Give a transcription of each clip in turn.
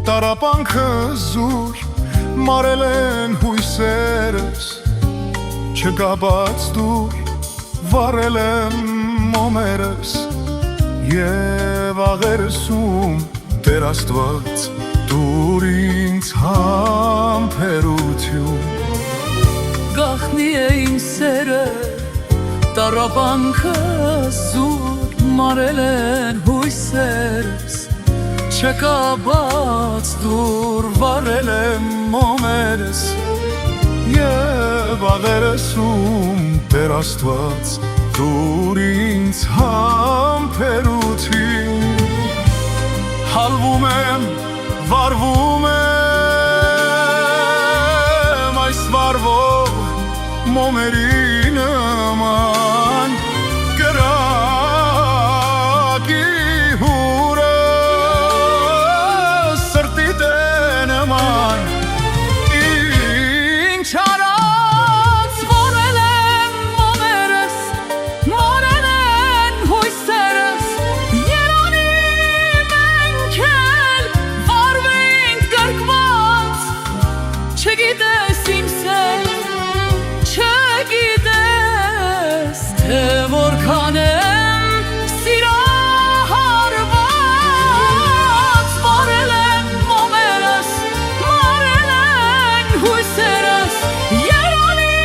Տառապանքը զուր մարել են հույսերս, չկապած դուր վառել եմ մոմերս, և աղերսում Տեր Աստված դուր ինձ համբերություն։ Գաղտնի է իմ սերը, տառապանքը զուր մարել են հույսերս, չկապած դուր վառել եմ մոմերս, և աղերսում Տեր Աստված դուր ինձ համբերություն։ Հալվում եմ, վառվում եմ այս վառվող մոմերի նման, կրակի հուրը սրտիդ է նման, ինչ արած վառել եմ մոմերս, մարել են հույսերս, Երանի մենք էլ վառվենք կրկված, չգիտես իմ սեր, չգիտես, թե որքան եմ սիրահարված, վառել եմ մոմերս, մարել են հույսերս, Երանի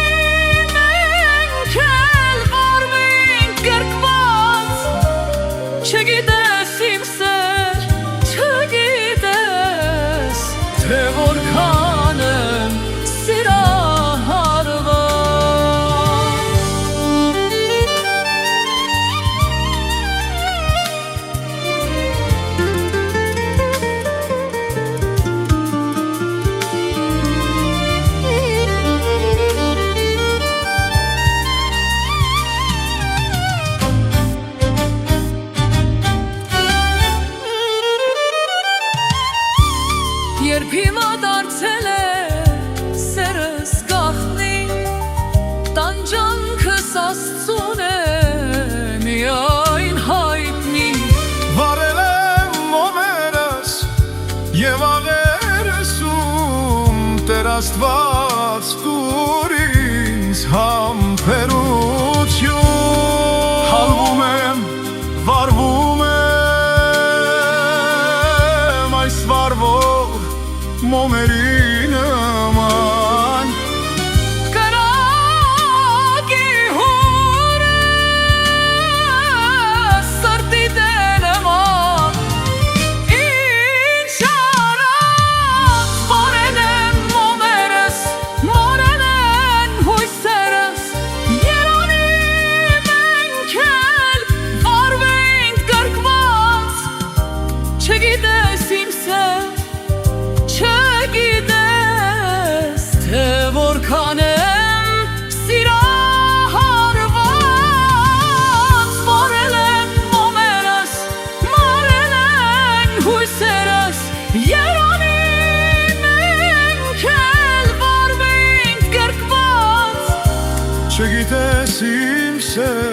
մենք էլ վառվենք կրկված, չգիտես իմ սեր, չգիտես, թե որքան եմ Երբ հիմա դարձել է սերս գաղտնի, տանջանքս Աստծուն է միայն հայտնի, Վառել եմ մոմերս և աղերսում Տեր Աստված դուր ինձ համբերություն։ Հալվում եմ, վառվում եմ այս վառվող մոմերի նման, կրակի հուրը սրտիդ է նման, ինչ արած վառել եմ մոմերս, մարել են հույսերս, Երանի մենք էլ վառվենք կրկված, չգիտես իմ սեր, չգիտես, թե որքան եմ սիրահարված, վառել եմ մոմերս, մարել են հույսերս, Երանի մենք էլ վառվենք կրկված, չգիտես իմ սեր,